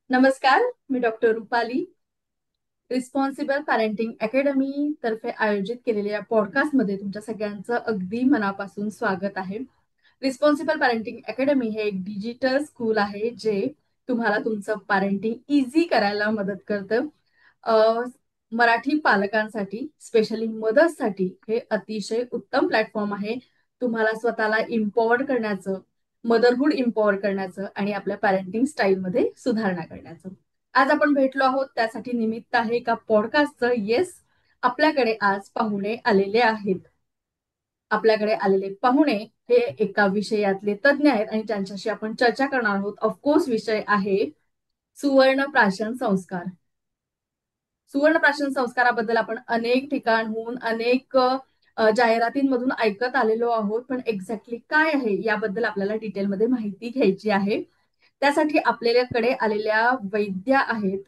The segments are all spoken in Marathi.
नमस्कार. मी doctor Rupali. Responsible parenting academy तर्फे आयोजित केलेल्या या पॉडकास्टमध्ये तुमच्या सगळ्यांचं अगदी मनापासून स्वागत आहे. रिस्पॉन्सिबल पॅरेंटिंग अकॅडमी हे एक डिजिटल स्कूल आहे जे तुम्हाला तुमचं पॅरेंटिंग इझी करायला मदत करतं. अ, मराठी पालकांसाठी, स्पेशली मदर्ससाठी हे अतिशय उत्तम प्लॅटफॉर्म आहे. तुम्हाला स्वतःला इम्पॉवर करण्याचं, मदरहूड इम्पॉवर करण्याचं आणि आपल्या पॅरेंटिंग स्टाईलमध्ये सुधारणा करण्याचं. आज आपण भेटलो आहोत त्यासाठी निमित्त आहे एका पॉडकास्टचं. येस, आपल्याकडे आज पाहुणे आलेले आहेत. आपल्याकडे आलेले पाहुणे हे एका विषयातले तज्ज्ञ आहेत आणि त्यांच्याशी आपण चर्चा करणार आहोत. ऑफकोर्स विषय आहे सुवर्ण प्राशन संस्कार. सुवर्ण प्राशन संस्काराबद्दल आपण अनेक ठिकाणहून अनेक जाहिरातींमधून ऐकत आलेलो आहोत, पण एक्झॅक्टली काय आहे याबद्दल आपल्याला डिटेलमध्ये माहिती घ्यायची आहे. त्यासाठी आपल्याकडे आलेल्या वैद्या आहेत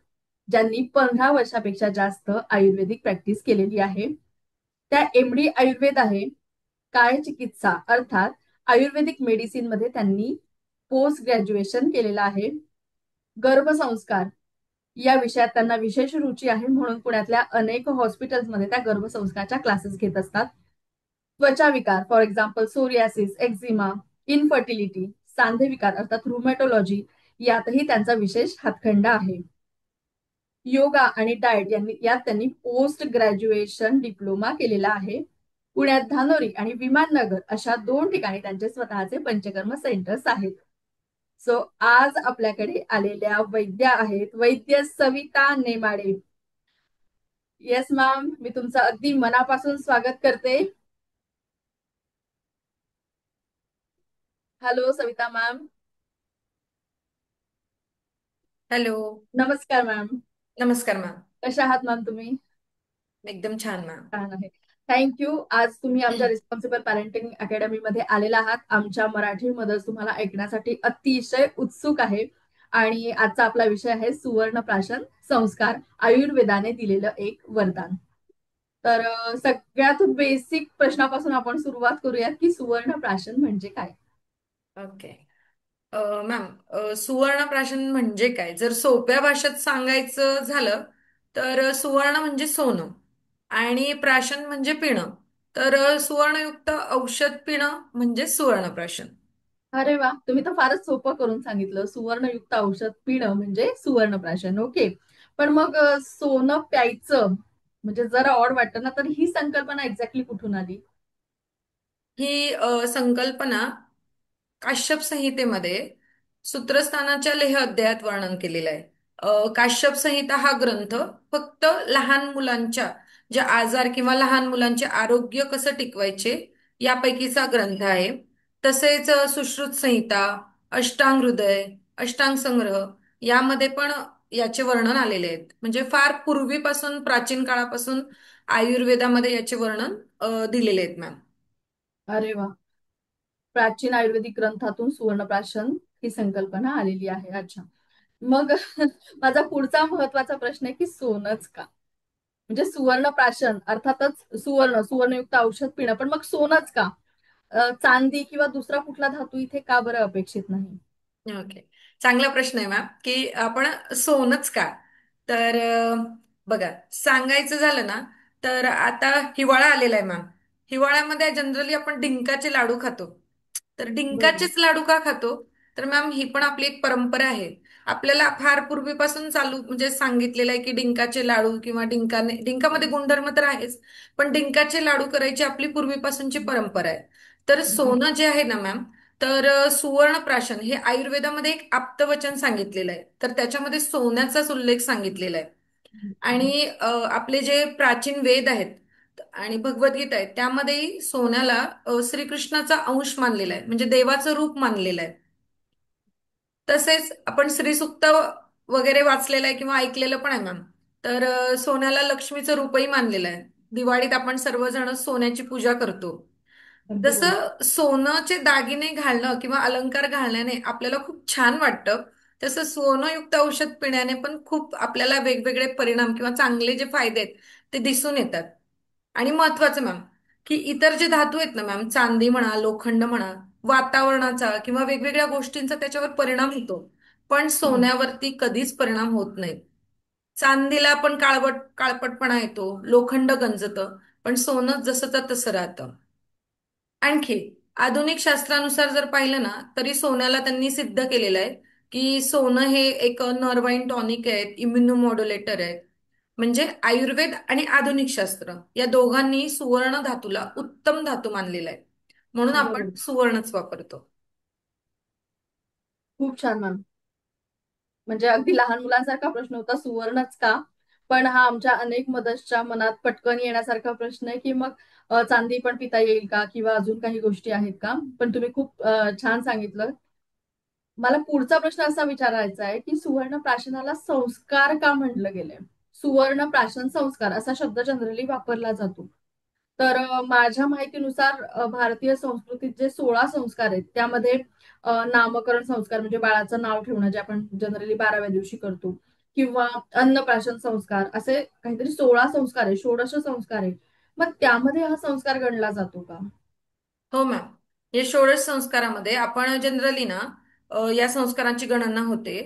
ज्यांनी 15 वर्षापेक्षा जास्त आयुर्वेदिक प्रॅक्टिस केलेली आहे. त्या एमडी आयुर्वेद आहे. काय चिकित्सा अर्थात आयुर्वेदिक मेडिसिन मध्ये त्यांनी पोस्ट ग्रॅज्युएशन केलेलं आहे. गर्भसंस्कार या विषयात त्यांना विशेष रुची आहे, म्हणून पुण्यातल्या अनेक हॉस्पिटल्समध्ये त्या गर्भसंस्कारच्या क्लासेस घेत असतात. त्वचा विकार for example psoriasis, eczema, infertility, सांधे विकार अर्थात रुमॅटोलॉजी यातही त्यांचा विशेष हातखंडा आहे. योगा आणि डाएट यात त्यांनी पोस्ट ग्रॅज्युएशन डिप्लोमा केलेला आहे. पुण्यात धानोरी आणि विमाननगर अशा 2 ठिकाणी त्यांचे स्वतःचे पंचकर्म सेंटर्स आहेत. सो आज आपल्याकडे आलेल्या वैद्या आहेत वैद्य सविता नेमाडे. येस मॅम, मी तुमचं अगदी मनापासून स्वागत करते. Hello Savita ma'am. हॅलो. नमस्कार मॅम. नमस्कार मॅम. कशा आहात मॅम तुम्ही? एकदम छान मॅम. छान आहे. थँक्यू. आज तुम्ही आमच्या रिस्पॉन्सिबल पॅरेंटिंग अकॅडमीमध्ये आलेला आहात. आमच्या मराठीमध्ये तुम्हाला ऐकण्यासाठी अतिशय उत्सुक आहे. आणि आजचा आपला विषय आहे सुवर्णप्राशन संस्कार, आयुर्वेदाने दिलेलं एक वरदान. तर सगळ्यात बेसिक प्रश्नापासून आपण सुरुवात करूयात की सुवर्णप्राशन म्हणजे काय? ओके. मॅम, सुवर्णप्राशन म्हणजे काय? जर सोप्या भाषेत सांगायचं झालं तर सुवर्ण म्हणजे सोनं आणि प्राशन म्हणजे पिणं. तर सुवर्णयुक्त औषध पिणं म्हणजे सुवर्णप्राशन. अरे वा, तुम्ही तर फारच सोपं करून सांगितलं. सुवर्णयुक्त औषध पिणं म्हणजे सुवर्णप्राशन. ओके. पण मग सोनं प्यायचं म्हणजे जरा ऑड वाटतं ना, तर ही संकल्पना एक्झॅक्टली कुठून आली? ही संकल्पना काश्यप संहितेमध्ये सूत्रस्थानाच्या लेह अध्यायात वर्णन केलेलं आहे. काश्यप संहिता हा ग्रंथ फक्त लहान मुलांच्या जे आजार किंवा लहान मुलांचे आरोग्य कसं टिकवायचे यापैकीचा ग्रंथ आहे. तसेच सुश्रुत संहिता, अष्टांग हृदय, अष्टांग संग्रह यामध्ये पण याचे वर्णन आलेले आहेत. म्हणजे फार पूर्वीपासून प्राचीन काळापासून आयुर्वेदामध्ये याचे वर्णन दिलेले आहेत मॅम. अरे वा, प्राचीन आयुर्वेदिक ग्रंथातून सुवर्णप्राशन ही संकल्पना आलेली आहे. अच्छा. मग माझा पुढचा महत्वाचा प्रश्न आहे की सोनच का? म्हणजे सुवर्णप्राशन अर्थातच सुवर्णयुक्त औषध पिणं, पण मग सोनच का? चांदी किंवा दुसरा कुठला धातू इथे का बरं अपेक्षित नाही? ओके. चांगला प्रश्न आहे मॅम, की आपण सोनच का? तर बघा, सांगायचं झालं ना, तर आता हिवाळा आलेला आहे मॅम. हिवाळ्यामध्ये जनरली आपण डिंकाचे लाडू खातो. तर बरोबर. डिंकाचेच लाडू का खातो? तर मॅम, ही पण आपली एक परंपरा आहे. आपल्याला फार पूर्वीपासून चालू म्हणजे सांगितलेलं आहे की डिंकाचे लाडू किंवा डिंकामध्ये गुणधर्म तर आहेच, पण डिंकाचे लाडू करायची आपली पूर्वीपासूनची परंपरा आहे. तर सोनं जे आहे ना मॅम, तर सुवर्णप्राशन हे आयुर्वेदामध्ये एक आप्तवचन सांगितलेलं आहे. तर त्याच्यामध्ये सोन्याचाच उल्लेख सांगितलेला आहे. आणि आपले जे प्राचीन वेद आहेत आणि भगवद्गीता आहे त्यामध्येही सोन्याला श्रीकृष्णाचा अंश मानलेला आहे, म्हणजे देवाचं रूप मानलेलं आहे. तसेच आपण श्रीसुक्त वगैरे वाचलेलं आहे किंवा ऐकलेलं पण आहे मॅम. तर सोन्याला लक्ष्मीचं रूपही मानलेलं आहे. दिवाळीत आपण सर्वजण सोन्याची पूजा करतो. अगदी बरोबर. जसं सोन्याचे दागिने घालणं किंवा अलंकार घालण्याने आपल्याला खूप छान वाटतं, तसं सोनंयुक्त औषध पिण्याने पण खूप आपल्याला वेगवेगळे परिणाम किंवा चांगले जे फायदे आहेत ते दिसून येतात. आणि महत्वाचं मॅम, की इतर जे धातू आहेत ना मॅम, चांदी म्हणा, लोखंड म्हणा, वातावरणाचा किंवा वेगवेगळ्या गोष्टींचा त्याच्यावर परिणाम होतो. पण हम्म. सोन्यावरती कधीच परिणाम होत नाहीत. चांदीला पण काळपटपणा येतो, लोखंड गंजतं, पण सोनं जसंच तसं राहतं. आणखी आधुनिक शास्त्रानुसार जर पाहिलं ना, तरी सोन्याला त्यांनी सिद्ध केलेलं आहे की सोनं हे एक नर्वाईन टॉनिक आहेत, इम्युनोमॉड्युलेटर आहेत. म्हणजे आयुर्वेद आणि आधुनिक शास्त्र या दोघांनी सुवर्ण धातूला उत्तम धातू मानलेला आहे. म्हणून आपण बरोबर. सुवर्णच वापरतो. खूप छान मॅम. म्हणजे अगदी लहान मुलांसारखा प्रश्न होता, सुवर्णच का? पण हा आमच्या अनेक मदर्सच्या मनात पटकन येण्यासारखा प्रश्न आहे की मग चांदी पण पिता येईल का, किंवा अजून काही गोष्टी आहेत का? पण तुम्ही खूप छान सांगितलं. मला पुढचा प्रश्न असा विचारायचा आहे की सुवर्ण प्राशनाला संस्कार का म्हटलं गेलंय? सुवर्ण प्राशन संस्कार असा शब्द जनरली वापरला जातो. तर माझ्या माहितीनुसार भारतीय संस्कृतीत जे 16 संस्कार आहेत त्यामध्ये नामकरण संस्कार म्हणजे बाळाचं नाव ठेवणं, जे आपण जनरली 12व्या दिवशी करतो, किंवा अन्नप्राशन संस्कार, असे काहीतरी 16 संस्कार आहे, षोडश संस्कार आहे. मग त्यामध्ये हा संस्कार गणला जातो का? हो मॅम. या षोडश संस्कारामध्ये आपण जनरली ना या संस्कारांची गणना होते.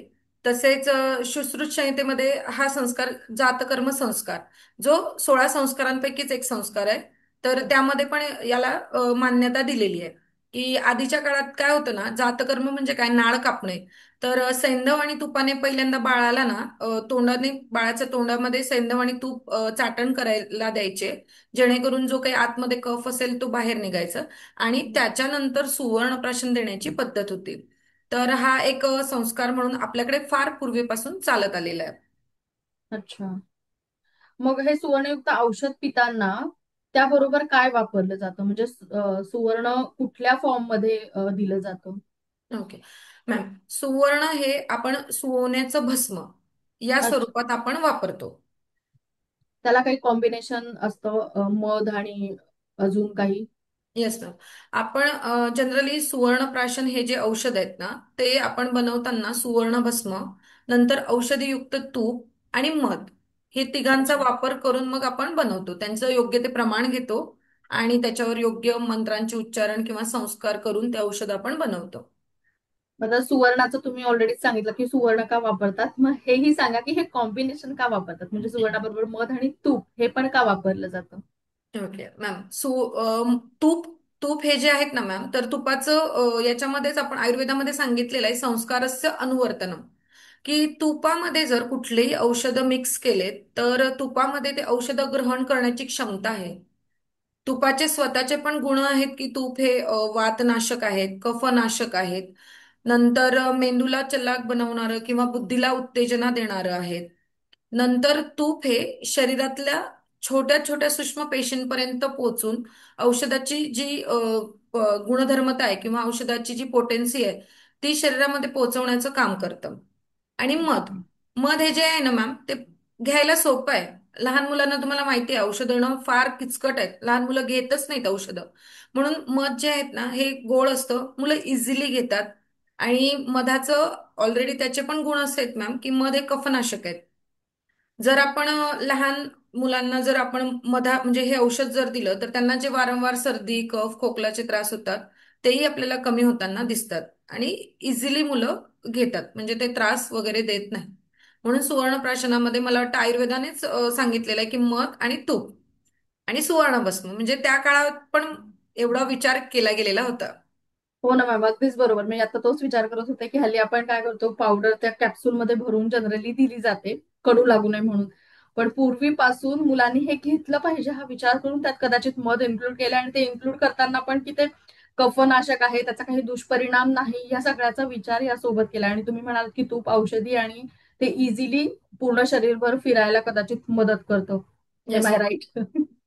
तसेच सुश्रुत संहितेमध्ये हा संस्कार जातकर्म संस्कार, जो 16 संस्कारांपैकीच एक संस्कार आहे. तर अच्छा. त्यामध्ये पण याला मान्यता दिलेली आहे की आधीच्या काळात काय होतं ना, जातकर्म म्हणजे काय, नाळ कापणे. तर सैंधव आणि तुपाने पहिल्यांदा बाळाला ना तोंडाने, बाळाच्या तोंडामध्ये सैंधव आणि तूप चाटण करायला द्यायचे, जेणेकरून जो काही आतमध्ये कफ असेल तो बाहेर निघायचा. आणि त्याच्यानंतर सुवर्णप्राशन देण्याची पद्धत होती. तर हा एक संस्कार म्हणून आपल्याकडे फार पूर्वीपासून चालत आलेला आहे. अच्छा. मग हे सुवर्णयुक्त औषध पिताना त्याबरोबर काय वापरलं जातं? म्हणजे सुवर्ण कुठल्या फॉर्म मध्ये दिलं जातं? ओके मॅम, सुवर्ण हे आपण सोन्याचं भस्म या अच्छा. स्वरूपात आपण वापरतो. त्याला काही कॉम्बिनेशन असतं, मध आणि अजून काही? Yes ma'am. आपण जनरली सुवर्णप्राशन हे जे औषध आहेत ना, ते आपण बनवताना सुवर्ण भस्म, नंतर औषधीयुक्त तूप आणि मध, हे तिघांचा अच्छा. वापर करून मग आपण बनवतो. त्यांचं योग्य ते प्रमाण घेतो आणि त्याच्यावर योग्य मंत्रांचे उच्चारण किंवा संस्कार करून ते औषध आपण बनवतो. आता सुवर्णाचं तुम्ही ऑलरेडी सांगितलं की सुवर्ण का वापरतात, मग हेही सांगा की हे कॉम्बिनेशन का वापरतात, म्हणजे सुवर्णाबरोबर मध आणि तूप हे पण का वापरलं जातं? Okay ma'am. तूप तूप हे जे आहेत ना मॅम, तर तुपाचं याच्यामध्येच आपण आयुर्वेदामध्ये सांगितलेलं आहे संस्कारस्य अनुवर्तनम, की तुपामध्ये जर कुठलेही औषधं मिक्स केले तर तुपामध्ये ते औषधं ग्रहण करण्याची क्षमता आहे. तुपाचे स्वतःचे पण गुण आहेत की तूप हे वातनाशक आहेत, कफनाशक आहेत. नंतर मेंदूला चलाक बनवणारं किंवा बुद्धीला उत्तेजना देणारं आहे. नंतर तूप हे शरीरातल्या छोट्या छोट्या सूक्ष्म पेशींपर्यंत पोहोचून औषधाची जी गुणधर्मता आहे किंवा औषधाची जी पोटेन्सी आहे ती शरीरामध्ये पोहोचवण्याचं काम करतं. आणि मध, अच्छा. मध हे जे आहे ना मॅम, ते घ्यायला सोपं आहे. लहान मुलांना तुम्हाला माहिती आहे औषधं घेणं फार किचकट आहेत, लहान मुलं घेतच नाहीत औषधं. म्हणून मध जे आहेत ना हे गोड असतं, मुलं इझिली घेतात. आणि मधाचं ऑलरेडी त्याचे पण गुण असे आहेत मॅम की मध हे कफनाशक आहेत. जर आपण लहान मुलांना जर आपण म्हणजे हे औषध जर दिलं तर त्यांना जे वारंवार सर्दी, कफ, खोकल्याचे त्रास होतात तेही आपल्याला कमी होताना दिसतात. आणि इझिली मुलं घेतात, म्हणजे ते त्रास वगैरे देत नाही. म्हणून सुवर्णप्राशनामध्ये मला वाटतं आयुर्वेदानेच सांगितलेलं आहे की मध आणि तूप आणि सुवर्णभस्म, म्हणजे त्या काळात पण एवढा विचार केला गेलेला होता. हो ना मॅम, अगदीच बरोबर. मी आता तोच विचार करत होते की हल्ली आपण काय करतो, पावडर त्या कॅप्सूलमध्ये भरून जनरली दिली जाते, कडू लागू नये म्हणून. पण पूर्वीपासून मुलांनी हे घेतलं पाहिजे हा विचार करून त्यात कदाचित मध इन्क्लूड केलं, आणि ते इन्क्लूड करताना पण की ते कफनाशक आहे, त्याचा काही दुष्परिणाम नाही, या सगळ्याचा विचार यासोबत केला. आणि तुम्ही म्हणाल की तूप औषधी आणि ते इझिली पूर्ण शरीरभर फिरायला कदाचित मदत करतं. M yes I ma'am. Right?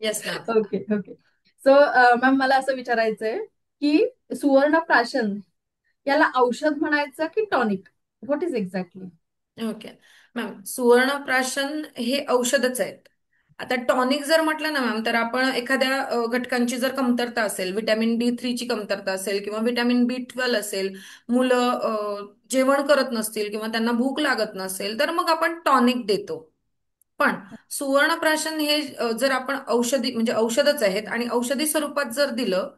Yes ma'am. Okay, okay. So ma'am, मला असं विचारायचंय की सुवर्ण प्राशन याला औषध म्हणायचं की tonic? What is exactly? Okay ma'am, सुवर्णप्राशन हे औषधच आहेत. आता टॉनिक जर म्हटलं ना मॅम, तर आपण एखाद्या घटकांची जर कमतरता असेल, विटॅमिन D3 ची कमतरता असेल किंवा विटॅमिन B12 असेल, मुलं जेवण करत नसतील किंवा त्यांना भूक लागत नसेल, तर मग आपण टॉनिक देतो. पण सुवर्णप्राशन हे जर आपण औषधी, म्हणजे औषधच आहेत आणि औषधी स्वरूपात जर दिलं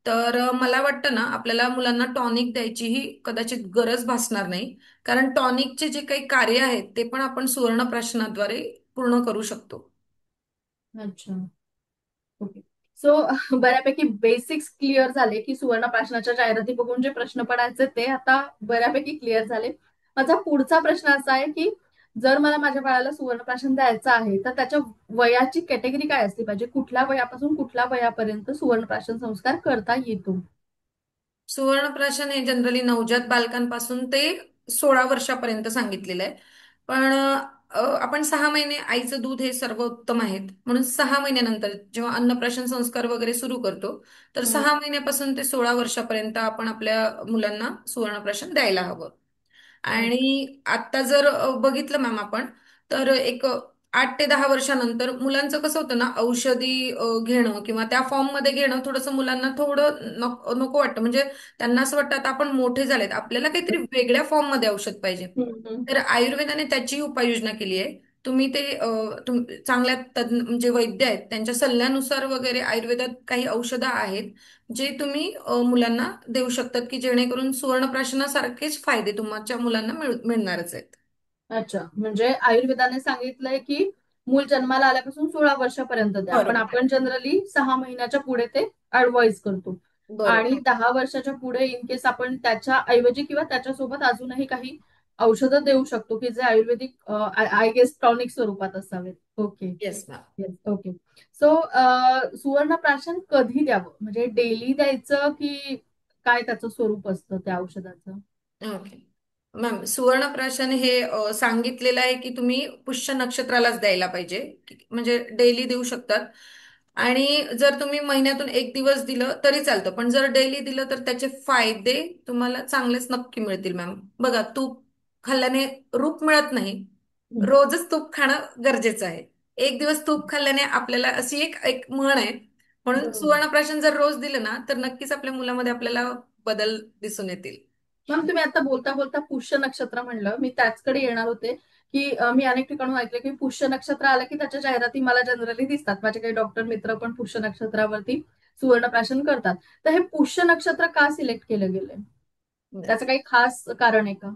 तर मला वाटतं ना आपल्याला मुलांना टॉनिक द्यायची ही कदाचित गरज भासणार नाही. कारण टॉनिकचे जे काही कार्य आहेत ते पण आपण सुवर्णप्राशनाद्वारे पूर्ण करू शकतो. अच्छा. ओके. सो बऱ्यापैकी बेसिक्स क्लिअर झाले की सुवर्णप्राशनाच्या जाहिराती बघून जे प्रश्न पडायचे ते आता बऱ्यापैकी क्लिअर झाले. माझा पुढचा प्रश्न असा आहे की जर मला माझ्या बाळाला सुवर्णप्राशन द्यायचं आहे तर त्याच्या वयाची कॅटेगरी काय असली पाहिजे, कुठल्या वयापासून कुठल्या वयापर्यंत सुवर्णप्राशन संस्कार करता येतो? सुवर्णप्राशन हे जनरली नवजात बालकांपासून ते 16 वर्षापर्यंत सांगितलेलं आहे. पण आपण 6 महिने आईचं दूध हे सर्वोत्तम आहेत, म्हणून 6 महिन्यानंतर जेव्हा अन्नप्राशन संस्कार वगैरे सुरू करतो, तर हम्म. 6 महिन्यापासून ते 16 वर्षापर्यंत आपण आपल्या मुलांना सुवर्णप्राशन द्यायला हवं. अच्छा. आणि आता जर बघितलं मॅम आपण, तर एक 8 ते 10 वर्षानंतर मुलांचं कसं होतं ना, औषधी घेणं किंवा त्या फॉर्ममध्ये घेणं थोडंसं मुलांना थोडं नको नको वाटतं. म्हणजे त्यांना असं वाटतं आता आपण मोठे झालेत, आपल्याला काहीतरी वेगळ्या फॉर्ममध्ये औषध पाहिजे. हम्म. तर आयुर्वेदाने त्याची उपाययोजना केली आहे. तुम्ही ते चांगल्या तज्ञ म्हणजे वैद्य आहेत त्यांच्या सल्ल्यानुसार वगैरे आयुर्वेदात काही औषधं आहेत जे तुम्ही मुलांना देऊ शकतात, की जेणेकरून सुवर्णप्राशनासारखेच फायदे तुमच्या मुलांना मिळणारच आहेत. अच्छा, म्हणजे आयुर्वेदाने सांगितलंय की मूल जन्माला आल्यापासून 16 वर्षापर्यंत द्या, पण बरोबर. आपण जनरली 6 महिन्याच्या पुढे ते ऍडवाइस करतो. आणि बरोबर. 10 वर्षाच्या पुढे इन केस आपण त्याच्या ऐवजी किंवा त्याच्यासोबत अजूनही काही औषधं देऊ शकतो की जे आयुर्वेदिक आय गेस टॉनिक स्वरूपात असावेत. Okay. Yes ma'am. Yes. Okay. So सुवर्णप्राशन कधी द्यावं, म्हणजे डेली द्यायचं की काय त्याचं स्वरूप असतं त्या औषधाचं? ओके मॅम, सुवर्णप्राशन हे सांगितलेलं आहे की तुम्ही पुष्य नक्षत्रालाच द्यायला पाहिजे. म्हणजे डेली देऊ शकतात. आणि जर तुम्ही महिन्यातून एक दिवस दिलं तरी चालतं, पण जर डेली दिलं तर त्याचे फायदे तुम्हाला चांगलेच नक्की मिळतील मॅम. बघा, तूप खाल्ल्याने रूप मिळत नाही. हम्म. रोजच तूप खाणं गरजेचं आहे. एक दिवस तूप खाल्ल्याने आपल्याला अशी एक एक म्हण आहे. म्हणून बरोबर. सुवर्णप्राशन जर रोज दिलं ना तर नक्कीच आपल्या मुलामध्ये आपल्याला बदल दिसून येतील. मॅम, तुम्ही आता बोलता बोलता पुष्य नक्षत्र म्हणलं, मी त्याचकडे येणार होते की मी अनेक ठिकाणून ऐकलं की पुष्य नक्षत्र आलं की त्याच्या जाहिराती मला जनरली दिसतात. माझे काही डॉक्टर मित्र पण पुष्य नक्षत्रावरती सुवर्णप्राशन करतात. तर हे पुष्य नक्षत्र का सिलेक्ट केलं गेलंय? त्याचं काही खास कारण आहे का?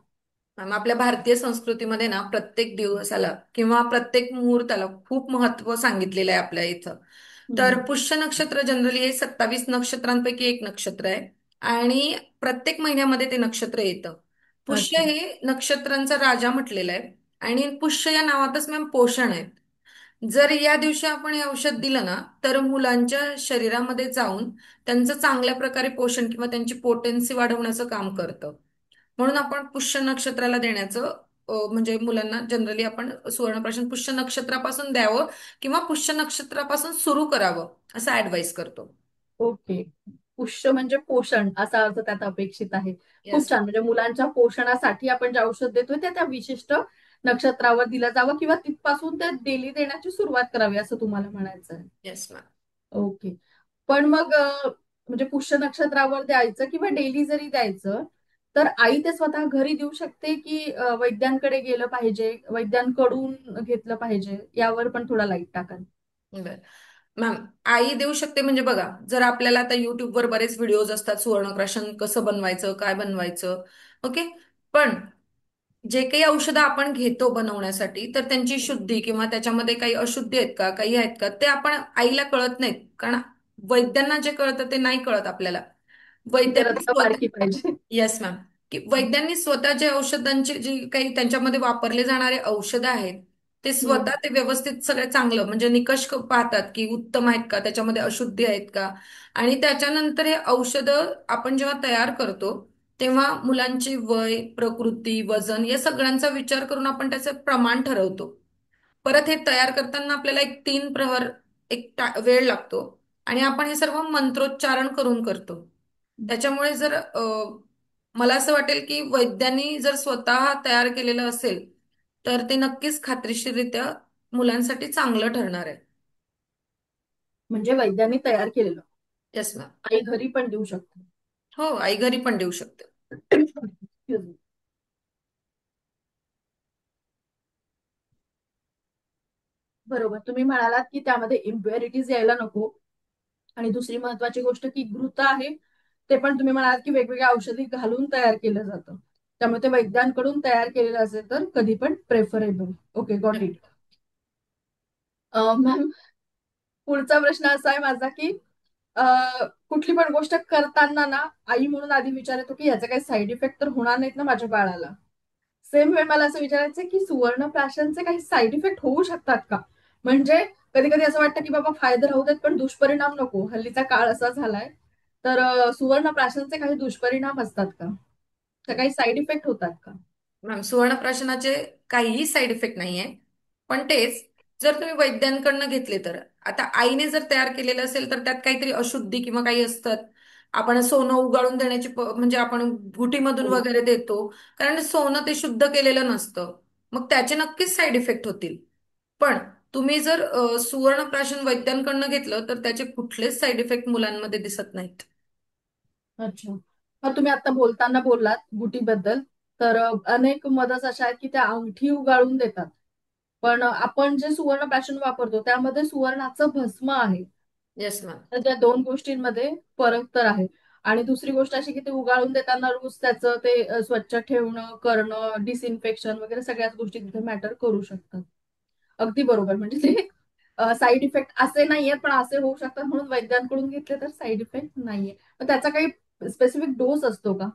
मॅम, आपल्या भारतीय संस्कृतीमध्ये ना प्रत्येक दिवसाला किंवा प्रत्येक मुहूर्ताला खूप महत्व सांगितलेलं आहे आपल्या इथं. तर हम्म. पुष्य नक्षत्र जनरली हे 27 नक्षत्रांपैकी एक नक्षत्र आहे. आणि प्रत्येक महिन्यामध्ये ते नक्षत्र येतं. पुष्य अच्छा. हे नक्षत्रांचा राजा म्हटलेलं आहे. आणि पुष्य या नावातच मॅम पोषण आहे. जर या दिवशी आपण हे औषध दिलं ना तर मुलांच्या शरीरामध्ये जाऊन त्यांचं चांगल्या प्रकारे पोषण किंवा त्यांची पोटेन्सी वाढवण्याचं काम करतं. म्हणून आपण पुष्य नक्षत्राला देण्याचं म्हणजे मुलांना जनरली आपण सुवर्णप्राशन पुष्य नक्षत्रापासून द्यावं किंवा पुष्य नक्षत्रापासून सुरू करावं असं ऍडवाइस करतो. ओके. पुष्य म्हणजे पोषण असा अर्थ त्यात अपेक्षित आहे. खूप येस. छान. म्हणजे मुलांच्या पोषणासाठी आपण जे औषध देतोय ते त्या विशिष्ट नक्षत्रावर दिलं जावं किंवा तिथपासून ते डेली देण्याची सुरुवात करावी असं तुम्हाला म्हणायचं आहे. Yes ma'am. ओके. पण मग म्हणजे पुष्य नक्षत्रावर द्यायचं किंवा डेली जरी द्यायचं तर आई ते स्वतः घरी देऊ शकते की वैद्यांकडे गेलं पाहिजे, वैद्यांकडून घेतलं पाहिजे, यावर पण थोडा लाईट टाका. बर मॅम, आई देऊ शकते म्हणजे बघा, जर आपल्याला आता युट्यूबवर बरेच व्हिडिओज असतात सुवर्णप्राशन कसं बनवायचं काय बनवायचं. ओके. पण जे काही औषधं आपण घेतो बनवण्यासाठी तर त्यांची शुद्धी किंवा त्याच्यामध्ये काही अशुद्धी आहेत का काही आहेत का ते आपण आईला कळत नाहीत. कारण वैद्यांना जे कळतं ते नाही कळत आपल्याला. तिथे वैद्यांनी रत्न स्वतः बारकी पाहिजे. येस मॅम, की वैद्यांनी स्वतः जे औषधांचे जे काही त्यांच्यामध्ये वापरले जाणारे औषधं आहेत ते हम्म. स्वतः ते व्यवस्थित सगळे चांगलं म्हणजे निकष पाहतात की उत्तम आहेत का त्याच्यामध्ये अशुद्धी आहेत का. आणि त्याच्यानंतर हे औषधं आपण जेव्हा तयार करतो तेव्हा मुलांची वय प्रकृती वजन या सगळ्यांचा विचार करून आपण त्याचं प्रमाण ठरवतो. परत हे तयार करताना आपल्याला एक 3 प्रहर वेळ लागतो. आणि आपण हे सर्व मंत्रोच्चारण करून करतो. त्याच्यामुळे जर मला असं वाटेल की वैद्यांनी जर स्वतः तयार केलेलं असेल तर ते नक्कीच खात्रीशीररित्या मुलांसाठी चांगलं ठरणार आहे. म्हणजे वैद्यांनी तयार केलेलं येस मॅम. आई घरी पण देऊ शकते. हो, आई घरी पण देऊ शकते. Excuse me. बरोबर, तुम्ही म्हणालात की त्यामध्ये इम्प्युरिटीज यायला नको आणि दुसरी महत्वाची गोष्ट की घृत आहे, ते पण तुम्ही म्हणालात की वेगवेगळ्या औषधी घालून तयार केलं जातं. त्यामुळे ते वैद्यांकडून तयार केलेलं असेल तर कधी पण preferable. Okay, got it. Ma'am, पुढचा प्रश्न असा आहे माझा की कुठली पण गोष्ट करताना ना आई म्हणून आधी विचारतो की याचा काही साईड इफेक्ट तर होणार नाहीत ना माझ्या बाळाला. सेम वेळ मला असं विचारायचं की सुवर्णप्राशनचे काही साईड इफेक्ट होऊ शकतात का? म्हणजे कधी कधी असं वाटतं की बाबा फायदे राहू देत पण दुष्परिणाम नको, हल्लीचा काळ असा झालाय. तर सुवर्णप्राशनचे काही दुष्परिणाम असतात का? तर काही साईड इफेक्ट होतात का? मॅम, सुवर्णप्राशनाचे काहीही साईड इफेक्ट नाहीये. पण तेच, जर तुम्ही वैद्यांकडनं घेतले तर, आता आईने जर तयार केलेलं असेल तर त्यात काहीतरी अशुद्धी किंवा काही असतात. आपण सोनं उगाळून देण्याची म्हणजे आपण घुटीमधून हो. वगैरे देतो. कारण सोनं ते शुद्ध केलेलं नसतं. मग त्याचे नक्कीच साईड इफेक्ट होतील. पण तुम्ही जर सुवर्णप्राशन वैद्यांकडनं घेतलं तर त्याचे कुठलेच साईड इफेक्ट मुलांमध्ये दिसत नाहीत. अच्छा. मग तुम्ही आता बोलताना बोललात गुटीबद्दल, तर अनेक मदत अशा आहेत की त्या अंगठी उगाळून देतात. पण आपण जे सुवर्ण प्राशन वापरतो त्यामध्ये सुवर्णाचं भस्म आहे. Yes ma'am. तर त्या दोन गोष्टींमध्ये फरक तर आहे. आणि दुसरी गोष्ट अशी की ते उगाळून देताना रोज त्याचं ते स्वच्छ ठेवणं, करणं, डिसइन्फेक्शन वगैरे सगळ्याच गोष्टी तिथे मॅटर करू शकतात. अगदी बरोबर. म्हणजे ते साईड इफेक्ट असे नाहीयेत पण असे होऊ शकतात म्हणून वैद्यांकडून घेतले तर साईड इफेक्ट नाहीये. पण त्याचा काही स्पेसिफिक डोस असतो का?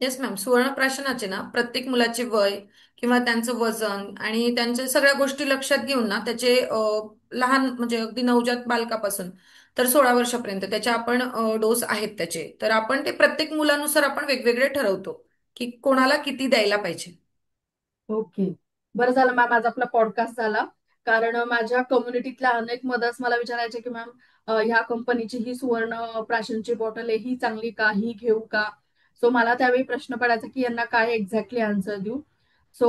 येस मॅम, सुवर्णप्राशनाचे ना प्रत्येक मुलाचे वय किंवा त्यांचं वजन आणि त्यांच्या सगळ्या गोष्टी लक्षात घेऊन ना त्याचे लहान म्हणजे अगदी नवजात बालकापासून तर 16 वर्षापर्यंत त्याचे आपण डोस आहेत त्याचे, तर आपण ते प्रत्येक मुलानुसार आपण वेगवेगळे ठरवतो की कोणाला किती द्यायला पाहिजे. ओके. बरं झालं मॅम, आज आपला पॉडकास्ट झाला. कारण माझ्या कम्युनिटीतल्या अनेक मदर्स मला विचारायचे की मॅम, ह्या कंपनीची ही सुवर्ण प्राशनची बॉटल आहे, ही चांगली का, ही घेऊ का? सो मला त्यावेळी प्रश्न पडायचा की यांना काय एक्झॅक्टली आन्सर देऊ. सो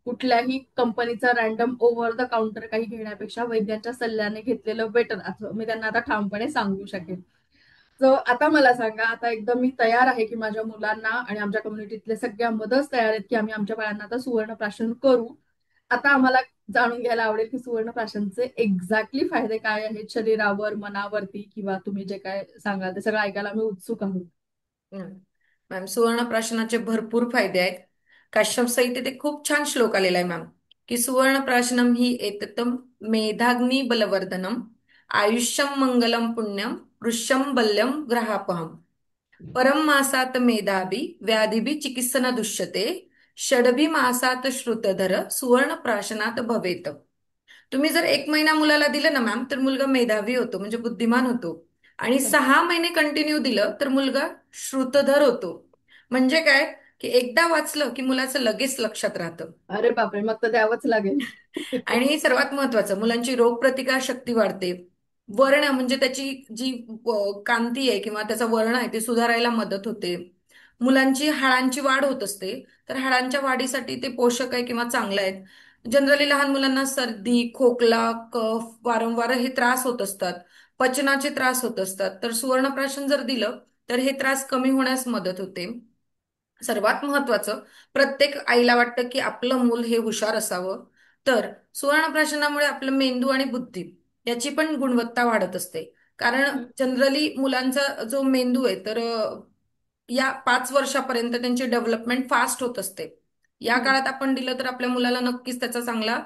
कुठल्याही कंपनीचा रॅन्डम ओव्हर द काउंटर काही घेण्यापेक्षा वैद्यांच्या सल्ल्याने घेतलेलं बेटर, असं मी त्यांना आता ठामपणे सांगू शकेन. सो आता मला सांगा, आता एकदम मी तयार आहे की माझ्या मुलांना आणि आमच्या कम्युनिटीतले सगळ्या मदर्स तयार आहेत की आम्ही आमच्या बाळांना आता सुवर्ण प्राशन करू. आता आम्हाला जाणून घ्यायला आवडेल की सुवर्ण प्राशनचे एक्झॅक्टली फायदे काय आहेत शरीरावर, मनावरती, किंवा तुम्ही जे काय सांगाल ते सगळं ऐकायला आम्ही उत्सुक आहोत. हम्म. मॅम, सुवर्णप्राशनाचे भरपूर फायदे आहेत. काश्यप संहितेत एक खूप छान श्लोक आलेला आहे मॅम, की सुवर्णप्राशनम ही एततम मेधाग्नी बलवर्धनम आयुष्यम मंगलम पुण्यम वृषम बल्यम ग्रहापहम परम मासात मेधाभी व्याधिभी चिकित्सना दुष्यते षडभी मासात श्रुतधर सुवर्ण प्राशनात भवेत. तुम्ही जर 1 महिना मुलाला दिलं ना मॅम तर मुलगा मेधावी होतो म्हणजे बुद्धिमान होतो. आणि 6 महिने कंटिन्यू दिलं तर मुलगा श्रुतधर होतो. म्हणजे काय, की एकदा वाचलं की मुलाचं लगेच लक्षात राहतं. अरे बापरे, मग तर द्यावंच लागेल. आणि सर्वात महत्वाचं, मुलांची रोगप्रतिकार शक्ती वाढते. वर्ण म्हणजे त्याची जी कांती आहे किंवा त्याचा वर्ण आहे ते सुधारायला मदत होते. मुलांची हाडांची वाढ होत असते, तर हाडांच्या वाढीसाठी ते पोषक आहे किंवा चांगलं आहे. जनरली लहान मुलांना सर्दी, खोकला, कफ वारंवार हे त्रास होत असतात. पचनाचे त्रास होत असतात, तर सुवर्णप्राशन जर दिलं तर हे त्रास कमी होण्यास मदत होते. सर्वात महत्वाचं, प्रत्येक आईला वाटतं की आपलं मूल हे हुशार असावं. तर सुवर्णप्राशनामुळे आपलं मेंदू आणि बुद्धी याची पण गुणवत्ता वाढत असते. कारण जनरली मुलांचा जो मेंदू आहे तर या 5 वर्षापर्यंत त्यांची डेव्हलपमेंट फास्ट होत असते. या हम्म. काळात आपण दिलं तर आपल्या मुलाला नक्कीच त्याचा चांगला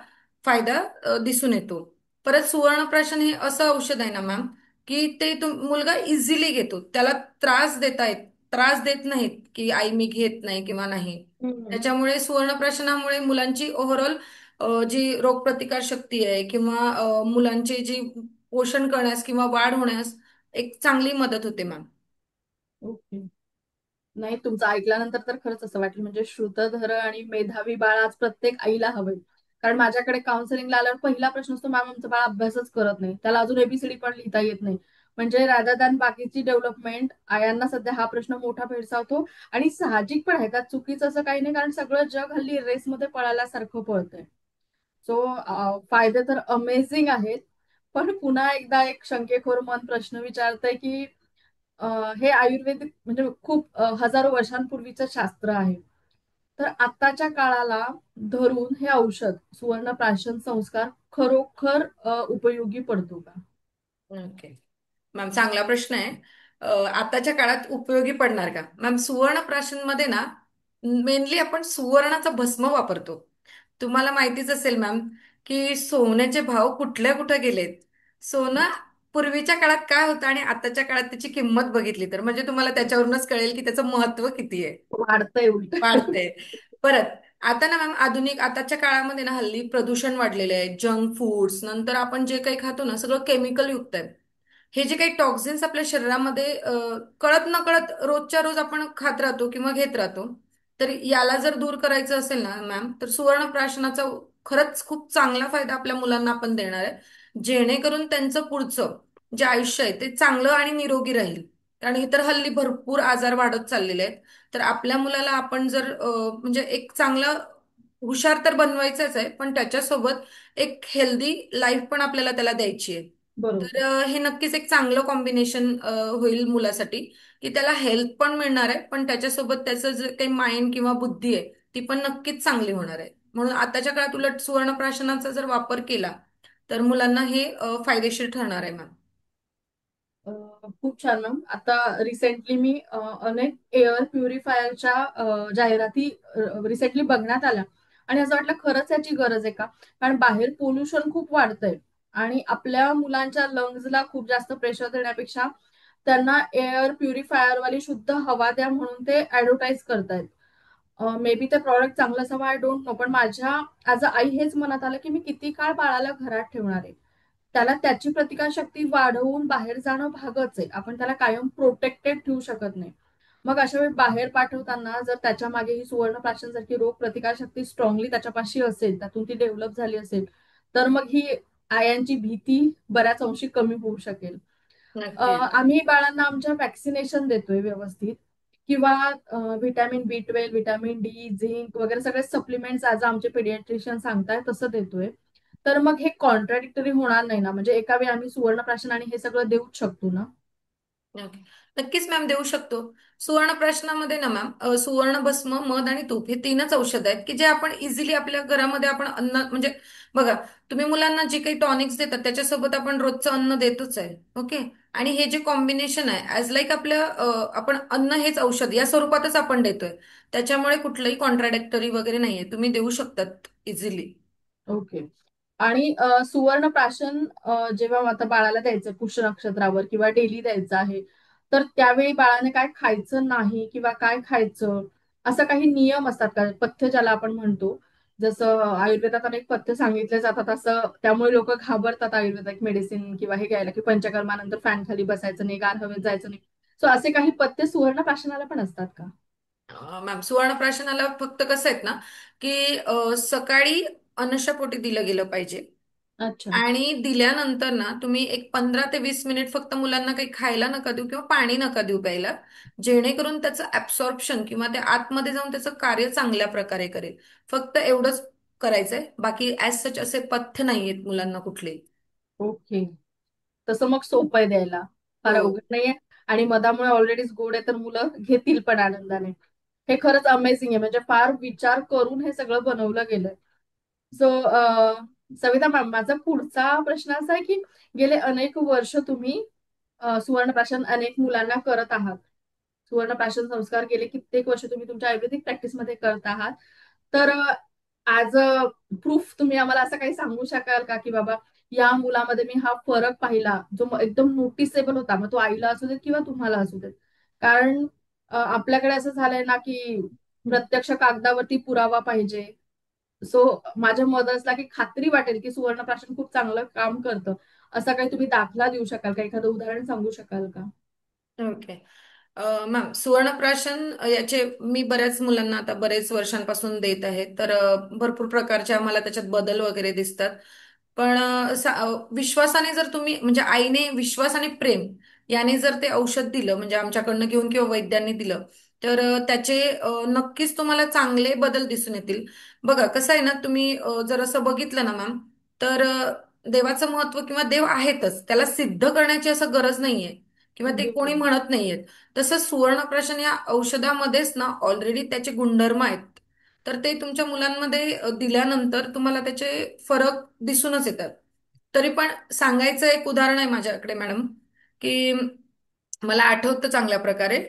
फायदा दिसून येतो. परत सुवर्णप्राशन हे असं औषध आहे ना मॅम, की ते मुलगा इझिली घेतो. त्याला त्रास देता येत त्रास देत नाहीत की आई मी घेत नाही किंवा नाही. हम्म. त्याच्यामुळे सुवर्णप्राशनामुळे मुलांची ओव्हरऑल जी रोगप्रतिकार शक्ती आहे किंवा मुलांची जी पोषण करण्यास किंवा वाढ होण्यास एक चांगली मदत होते मॅम. ओके. नाही, तुमचं ऐकल्यानंतर तर खरंच असं वाटलं, म्हणजे श्रुतधर आणि मेधावी बाळ आज प्रत्येक आईला हवंय. कारण माझ्याकडे काउन्सिलिंगला आल्यावर पहिला प्रश्न असतो, मॅम आमचं बाळ अभ्यासच करत नाही, त्याला अजून एबीसीडी पण लिहिता येत नाही. म्हणजे रादर दॅन बाकीची डेव्हलपमेंट, आयांना सध्या हा प्रश्न मोठा भेडसावतो. आणि साहजिक पण आहे, त्यात चुकीचं असं काही नाही, कारण सगळं जग हल्ली रेसमध्ये पळाल्यासारखं पळतंय. सो फायदे तर अमेझिंग आहेत. पण पुन्हा एकदा एक शंकेखोर मन प्रश्न विचारतंय की अ, हे आयुर्वेदिक म्हणजे खूप हजारो वर्षांपूर्वीचं शास्त्र आहे. तर आताच्या काळाला धरून हे औषध सुवर्ण प्राशन संस्कार खरोखर उपयोगी पडतो का? ओके. मॅम चांगला प्रश्न आहे. आताच्या काळात उपयोगी पडणार का मॅम? सुवर्णप्राशनमध्ये ना मेनली आपण सुवर्णाचा भस्म वापरतो. तुम्हाला माहितीच असेल मॅम की सोन्याचे भाव कुठल्या कुठे गेलेत. सोनं पूर्वीच्या काळात काय होतं आणि आताच्या काळात त्याची किंमत बघितली तर म्हणजे तुम्हाला त्याच्यावरूनच कळेल की त्याचं महत्व किती आहे. वाढतंय उलट. वाढते. परत आता ना मॅम आधुनिक आताच्या काळामध्ये ना हल्ली प्रदूषण वाढलेले आहे. जंक फूड्स नंतर आपण जे काही खातो ना सगळं केमिकल युक्त आहे. हे जे काही टॉक्झिन्स आपल्या शरीरामध्ये कळत न कळत रोजच्या रोज आपण खात राहतो किंवा घेत राहतो. तर याला जर दूर करायचं असेल ना मॅम तर सुवर्णप्राशनाचा खरंच खूप चांगला फायदा आपल्या मुलांना आपण देणार आहे. जेणेकरून त्यांचं पुढचं जे आयुष्य आहे ते चांगलं आणि निरोगी राहील. कारण इतर हल्ली भरपूर आजार वाढत चाललेले आहेत. तर आपल्या मुलाला आपण जर म्हणजे एक चांगला हुशार तर बनवायचंच आहे पण त्याच्यासोबत एक हेल्दी लाईफ पण आपल्याला त्याला द्यायची आहे. तर बरोबर. हे नक्कीच एक चांगलं कॉम्बिनेशन होईल मुलासाठी की त्याला हेल्थ पण मिळणार आहे पण त्याच्यासोबत त्याचं जे काही माइंड किंवा बुद्धी आहे ती पण नक्कीच चांगली होणार आहे. म्हणून आताच्या काळात उलट सुवर्णप्राशनाचा जर वापर केला तर मुलांना हे फायदेशीर ठरणार आहे मॅम. खूप छान मॅम. आता रिसेंटली मी अनेक एअर प्युरिफायरच्या जाहिराती रिसेंटली बघण्यात आल्या आणि असं वाटलं खरंच याची गरज आहे का. कारण बाहेर पोल्युशन खूप वाढतंय आणि आपल्या मुलांच्या लंग्सला खूप जास्त प्रेशर देण्यापेक्षा त्यांना एअर प्युरिफायर वाली शुद्ध हवा द्या म्हणून ते ऍडव्हर्टाईज करतायत. मे बी ते प्रॉडक्ट चांगलं असावं, आय डोंट नो, पण माझ्या ॲज अ आई हेच मनात आलं की मी किती काळ बाळाला घरात ठेवणार आहे. त्याला त्याची प्रतिकारशक्ती वाढवून बाहेर जाणं भागच आहे. आपण त्याला कायम प्रोटेक्टेड ठेवू शकत नाही. मग अशा वेळी बाहेर पाठवताना जर त्याच्या मागे ही सुवर्णप्राशन सारखी रोग प्रतिकारशक्ती स्ट्रॉंगली त्याच्यापाशी असेल, त्यातून ती डेव्हलप झाली असेल, तर मग ही आयांची भीती बऱ्याच अंशी कमी होऊ शकेल. नक्कीच. आम्ही बाळांना आमच्या वॅक्सिनेशन देतोय व्यवस्थित, किंवा व्हिटॅमिन बी 12, व्हिटॅमिन डी, झिंक वगैरे सगळे सप्लिमेंट्स आज आमचे पेडियाट्रिशियन सांगताय तसं देतोय. तर मग हे कॉन्ट्राडिक्टरी होणार नाही ना, म्हणजे एका वेळी आम्ही सुवर्णप्राशन आणि हे सगळं देऊच शकतो ना. ओके. नक्कीच मॅम देऊ शकतो. सुवर्ण प्राशनामध्ये ना मॅम सुवर्ण भस्म मध आणि तूप हे तीनच औषध आहेत की जे आपण इझिली आपल्या घरामध्ये आपण अन्न म्हणजे बघा तुम्ही मुलांना जे काही टॉनिक्स देतात त्याच्यासोबत आपण रोजचं अन्न देतच आहे. ओके. आणि हे जे कॉम्बिनेशन आहे ॲज लाईक आपलं आपण अन्न हेच औषध या स्वरूपातच आपण देतोय. त्याच्यामुळे कुठलंही कॉन्ट्राडिक्टरी वगैरे नाहीये. तुम्ही देऊ शकतात इझिली. ओके. आणि सुवर्ण प्राशन जेव्हा आता बाळाला द्यायचं पुष्य नक्षत्रावर किंवा डेली द्यायचं आहे, तर त्यावेळी बाळाने काय खायचं नाही किंवा काय खायचं, असं काही नियम असतात का, पथ्य ज्याला आपण म्हणतो. जसं आयुर्वेदात अनेक पथ्य सांगितले जातात, असं त्यामुळे लोक घाबरतात आयुर्वेदिक मेडिसिन किंवा हे घ्यायला, की पंचकर्मानंतर फॅन खाली बसायचं नाही, गार हवेत जायचं नाही. सो असे काही पथ्य सुवर्ण प्राशनाला पण असतात का? मॅम सुवर्णप्राशनाला फक्त कसं आहेत ना की सकाळी अनुशापोटी दिलं गेलं पाहिजे. अच्छा. आणि दिल्यानंतर ना तुम्ही एक 15 ते 20 मिनिट फक्त मुलांना काही खायला नका देऊ किंवा पाणी नका देऊ प्यायला. जेणेकरून त्याचं ऍब्सॉर्प्शन किंवा ते आतमध्ये जाऊन त्याचं कार्य चांगल्या प्रकारे करेल. फक्त एवढंच करायचंय. बाकी ऍज सच असे पथ्य नाहीयेत मुलांना कुठले. ओके. तसं मग सोपं आहे द्यायला, फार हो. अवघड नाहीये. आणि मधामुळे ऑलरेडीच गोड आहे तर मुलं घेतील पण आनंदाने. हे खरंच अमेझिंग आहे, म्हणजे फार विचार करून हे सगळं बनवलं गेलंय. सो सविता मॅम, माझा पुढचा प्रश्न असा आहे की गेले अनेक वर्ष तुम्ही सुवर्णप्राशन अनेक मुलांना करत आहात. सुवर्णप्राशन संस्कार गेले कित्येक वर्ष तुम्ही तुमच्या आयुर्वेदिक प्रॅक्टिसमध्ये करत आहात. तर ऍज अ प्रूफ तुम्ही आम्हाला असं काही सांगू शकाल का, की बाबा या मुलामध्ये मी हा फरक पाहिला जो एकदम नोटिसेबल होता, मग तो आईला असू देत किंवा तुम्हाला असू देत. कारण आपल्याकडे असं झालंय ना की प्रत्यक्ष कागदावरती पुरावा पाहिजे. सो माझ्या मदर्सला की खात्री वाटेल की सुवर्णप्राशन खूप चांगलं काम करतं, असा काही तुम्ही दाखला देऊ शकाल का, एखादं उदाहरण सांगू शकाल का? ओके. मॅम सुवर्णप्राशन याचे मी बऱ्याच मुलांना आता बरेच वर्षांपासून देत आहे तर भरपूर प्रकारचे आम्हाला त्याच्यात बदल वगैरे दिसतात. पण विश्वासाने जर तुम्ही म्हणजे आईने विश्वास आणि प्रेम याने जर ते औषध दिलं म्हणजे आमच्याकडनं घेऊन किंवा वैद्यांनी दिलं तर त्याचे नक्कीच तुम्हाला चांगले बदल दिसून येतील. बघा कसं आहे ना तुम्ही जर असं बघितलं ना मॅम तर देवाचं महत्व किंवा देव आहेतच त्याला सिद्ध करण्याची असं गरज नाहीये किंवा ते अगदी कोणी बरोबर. म्हणत नाहीयेत. तसंच सुवर्णप्राशन या औषधामध्येच ना ऑलरेडी त्याचे गुणधर्म आहेत. तर ते तुमच्या मुलांमध्ये दिल्यानंतर तुम्हाला त्याचे फरक दिसूनच येतात. तरी पण सांगायचं एक उदाहरण आहे माझ्याकडे मॅडम की मला आठवतं चांगल्या प्रकारे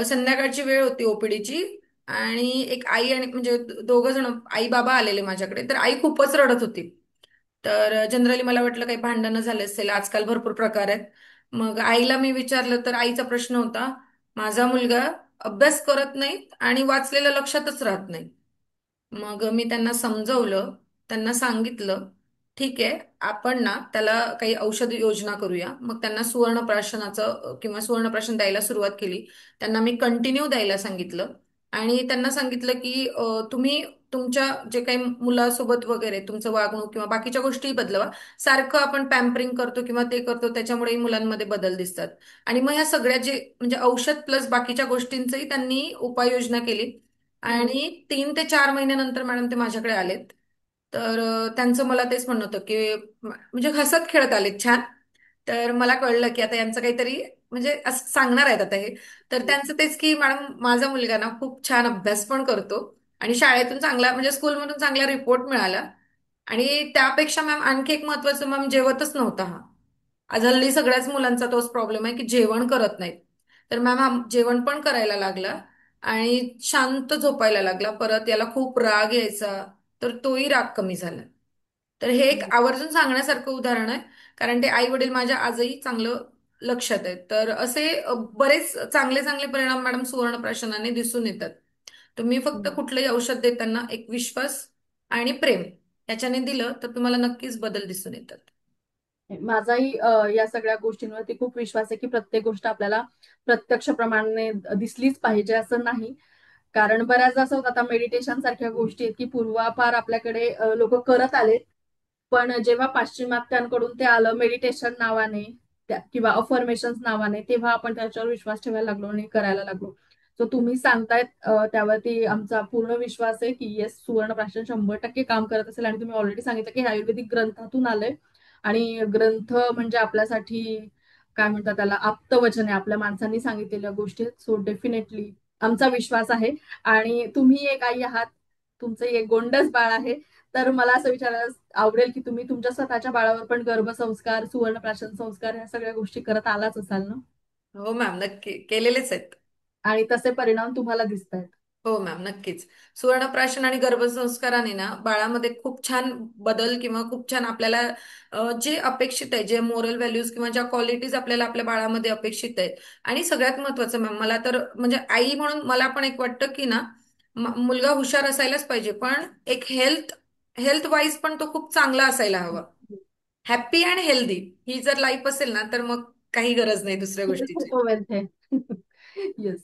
संध्याकाळची वेळ होती ओपीडीची. आणि एक आई आणि म्हणजे दोघं जण आई बाबा आलेले माझ्याकडे. तर आई खूपच रडत होती. तर जनरली मला वाटलं काही भांडणं झाले असेल, आजकाल भरपूर प्रकार आहेत. मग आईला मी विचारलं तर आईचा प्रश्न होता, माझा मुलगा अभ्यास करत नाही आणि वाचलेलं लक्षातच राहत नाही. मग मी त्यांना समजवलं, त्यांना सांगितलं, ठीक आहे, आपण ना त्याला काही औषध योजना करूया. मग त्यांना सुवर्णप्राशनाचं किंवा सुवर्णप्राशन द्यायला सुरुवात केली. त्यांना मी कंटिन्यू द्यायला सांगितलं. आणि त्यांना सांगितलं की तुम्ही तुमच्या जे काही मुलासोबत वगैरे तुमचं वागणूक किंवा बाकीच्या गोष्टी बदलवा. सारखं आपण पॅम्परिंग करतो किंवा ते करतो त्याच्यामुळेही मुलांमध्ये बदल दिसतात. आणि मग ह्या सगळ्या जे म्हणजे औषध प्लस बाकीच्या गोष्टींचंही त्यांनी उपाययोजना केली. हम्म. आणि 3 ते 4 महिन्यानंतर मॅडम ते माझ्याकडे आलेत. तर त्यांचं मला तेच म्हणणं होतं की म्हणजे हसत खेळत आलेत छान. तर मला कळलं की आता यांचं काहीतरी म्हणजे असं सांगणार आहेत आता हे. तर त्यांचं तेच की मॅडम माझा मुलगा ना खूप छान अभ्यास पण करतो आणि शाळेतून चांगला म्हणजे स्कूलमधून चांगला रिपोर्ट मिळाला. आणि त्यापेक्षा मॅम आणखी एक महत्वाचं, मॅम जेवतच नव्हता हा. आज हल्ली सगळ्याच मुलांचा तोच प्रॉब्लेम आहे की जेवण करत नाहीत. तर मॅम हा जेवण पण करायला लागला आणि शांत झोपायला लागला. परत याला खूप राग यायचा, तर तोही राग कमी झाला. तर हे एक आवर्जून सांगण्यासारखं उदाहरण आहे. कारण ते आई वडील माझ्या आजही चांगलं लक्षात आहेत. तर असे बरेच चांगले चांगले परिणाम मॅडम सुवर्णप्राशनाने दिसून येतात. तुम्ही फक्त हम्म. कुठलंही औषध देताना एक विश्वास आणि प्रेम याच्याने दिलं तर तुम्हाला नक्कीच बदल दिसून येतात. माझाही या सगळ्या गोष्टींवरती खूप विश्वास आहे की प्रत्येक गोष्ट आपल्याला प्रत्यक्ष प्रमाणे दिसलीच पाहिजे असं नाही. कारण बऱ्याचदा असं होतं, आता मेडिटेशन सारख्या गोष्टी आहेत की पूर्वापार आपल्याकडे लोक करत आले. पण जेव्हा पाश्चिमात्यांकडून ते आलं मेडिटेशन नावाने किंवा अफर्मेशन नावाने, तेव्हा आपण त्याच्यावर विश्वास ठेवायला लागलो आणि करायला लागलो. सो तुम्ही सांगतायत त्यावरती आमचा पूर्ण विश्वास आहे की येस, सुवर्णप्राशन 100% काम करत असेल. आणि तुम्ही ऑलरेडी सांगितलं की हे आयुर्वेदिक ग्रंथातून आलंय. आणि ग्रंथ म्हणजे आपल्यासाठी काय म्हणतात त्याला, आप्तवचन आहे, आपल्या माणसांनी सांगितलेल्या गोष्टी. सो डेफिनेटली आमचा विश्वास आहे. आणि तुम्ही एक आई आहात, तुमचं एक गोंडस बाळ आहे. तर मला असं विचारायला आवडेल की तुम्ही तुमच्या स्वतःच्या बाळावर पण गर्भसंस्कार, सुवर्णप्राशन संस्कार ह्या सगळ्या गोष्टी करत आलाच असाल ना? हो मॅम, नक्की केलेलेच आहेत. आणि तसे परिणाम तुम्हाला दिसत आहेत. हो मॅम, नक्कीच. सुवर्णप्राशन आणि गर्भसंस्काराने ना बाळामध्ये खूप छान बदल किंवा खूप छान आपल्याला जे अपेक्षित आहे, जे मोरल व्हॅल्यूज किंवा ज्या क्वालिटीज आपल्याला आपल्या बाळामध्ये अपेक्षित आहेत. आणि सगळ्यात महत्वाचं मॅम, मला तर म्हणजे आई म्हणून मला पण एक वाटतं की ना मुलगा हुशार असायलाच पाहिजे, पण एक हेल्थ वाईज पण तो खूप चांगला असायला हवा. हॅप्पी अँड हेल्दी ही जर लाईफ असेल ना तर मग काही गरज नाही दुसऱ्या गोष्टीची. वेल्थ आहे. येस.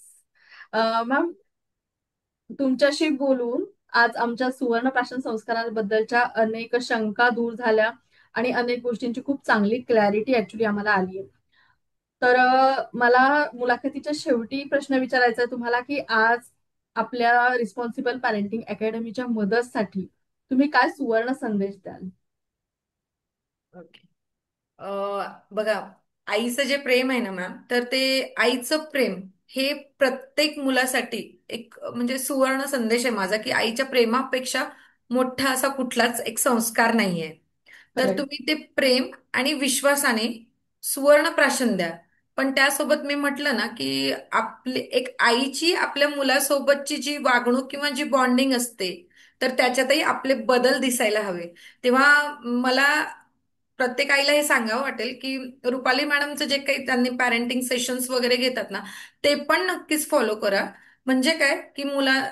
मॅम, तुमच्याशी बोलून आज आमच्या सुवर्णप्राशन संस्कारांबद्दलच्या अनेक शंका दूर झाल्या. आणि अनेक गोष्टींची खूप चांगली क्लॅरिटी ऍक्च्युली आम्हाला आली आहे. तर मला मुलाखतीच्या शेवटी प्रश्न विचारायचा आहे तुम्हाला की आज आपल्या रिस्पॉन्सिबल पॅरेंटिंग अकॅडमीच्या मदतसाठी तुम्ही काय सुवर्ण संदेश द्याल? ओके. बघा, आईचं जे प्रेम आहे ना मॅम, तर ते आईचं प्रेम हे प्रत्येक मुलासाठी एक म्हणजे सुवर्ण संदेश आहे माझा, की आईच्या प्रेमापेक्षा मोठा असा कुठलाच एक संस्कार नाहीये. तर करेक्ट. तुम्ही ते प्रेम आणि विश्वासाने सुवर्ण प्राशन द्या. पण त्यासोबत मी म्हटलं ना की आपली एक आईची आपल्या मुलासोबतची जी वागणूक किंवा जी बॉन्डिंग असते, तर त्याच्यातही आपले बदल दिसायला हवे. तेव्हा मला प्रत्येक आईला हे सांगावं वाटेल की रुपाली मॅडमचं जे काही त्यांनी पॅरेंटिंग सेशन्स वगैरे घेतात ना, ते पण नक्कीच फॉलो करा. म्हणजे काय की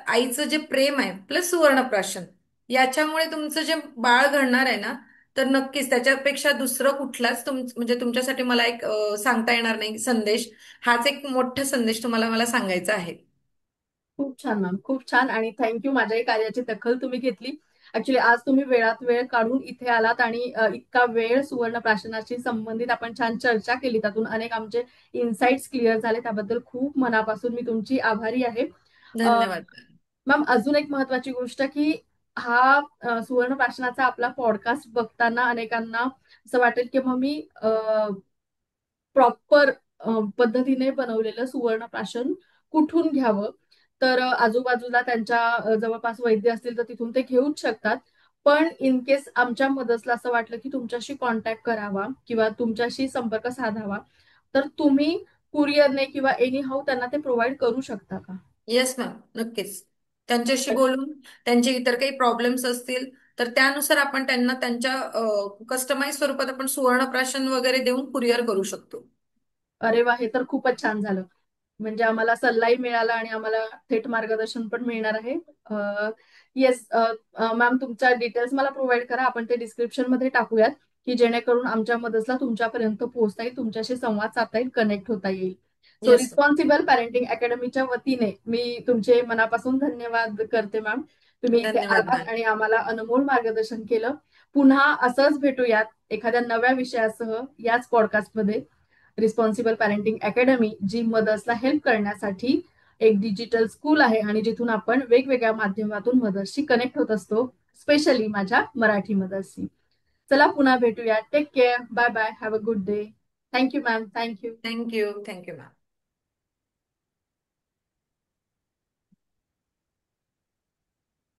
आईचं जे प्रेम आहे प्लस सुवर्णप्राशन, याच्यामुळे तुमचं जे बाळ घडणार आहे ना, तर नक्कीच त्याच्यापेक्षा दुसरं कुठलाच म्हणजे तुमच्यासाठी मला एक सांगता येणार नाही संदेश. हाच एक मोठा संदेश तुम्हाला मला सांगायचा आहे. खूप छान मॅम, खूप छान. आणि थँक्यू, माझ्याही कार्याची दखल तुम्ही घेतली. ऍक्च्युली आज तुम्ही वेळात वेळ काढून इथे आलात आणि इतका वेळ सुवर्ण प्राशनाशी संबंधित आपण छान चर्चा केली, त्यातून अनेक आमचे इन्साइट्स क्लिअर झाले. त्याबद्दल खूप मनापासून मी तुमची आभारी आहे. धन्यवाद. मॅम, अजून एक महत्वाची गोष्ट की हा सुवर्ण प्राशनाचा आपला पॉडकास्ट बघताना अनेकांना असं वाटेल की मग मी प्रॉपर पद्धतीने बनवलेलं सुवर्णप्राशन कुठून घ्यावं. तर आजूबाजूला त्यांच्या जवळपास वैद्य असतील तर तिथून ते घेऊच शकतात. पण इन केस आमच्या मदतला असं वाटलं की तुमच्याशी कॉन्टॅक्ट करावा किंवा तुमच्याशी संपर्क साधावा, तर तुम्ही कुरिअरने किंवा एनी हाऊ त्यांना ते प्रोव्हाइड करू शकता का? येस मॅम, नक्कीच. त्यांच्याशी बोलून त्यांचे इतर काही प्रॉब्लेम्स असतील तर त्यानुसार आपण त्यांना त्यांच्या कस्टमाइज स्वरूपात आपण सुवर्णप्राशन वगैरे देऊन कुरिअर करू शकतो. अरे वा, हे तर खूपच छान झालं. म्हणजे आम्हाला सल्लाही मिळाला आणि आम्हाला थेट मार्गदर्शन पण मिळणार आहे. येस मॅम, तुमच्या डिटेल्स मला प्रोव्हाइड करा. आपण ते डिस्क्रिप्शन मध्ये टाकूयात की जेणेकरून आमच्या मदतला तुमच्यापर्यंत पोहोचता येईल, तुमच्याशी संवाद साधता येईल, कनेक्ट होता येईल. So yes. रिस्पॉन्सिबल पॅरेंटिंग अकॅडमीच्या वतीने मी तुमचे मनापासून धन्यवाद करते मॅम. तुम्ही इथे धन्यवाद आलात मॅम. आणि आम्हाला अनमोल मार्गदर्शन केलं. पुन्हा असंच भेटूयात एखाद्या नव्या विषयासह याच पॉडकास्टमध्ये. रिस्पॉन्सिबल पॅरेंटिंग अकॅडमी जी मदर्सला हेल्प करण्यासाठी एक डिजिटल स्कूल आहे आणि जिथून आपण वेगवेगळ्या माध्यमातून मदर्सशी कनेक्ट होत असतो, स्पेशली माझ्या मराठी मदर्सशी. चला पुन्हा भेटूया. Take care. Bye bye. Have a good day. Thank you ma'am. Thank you. Thank you. Thank you ma'am.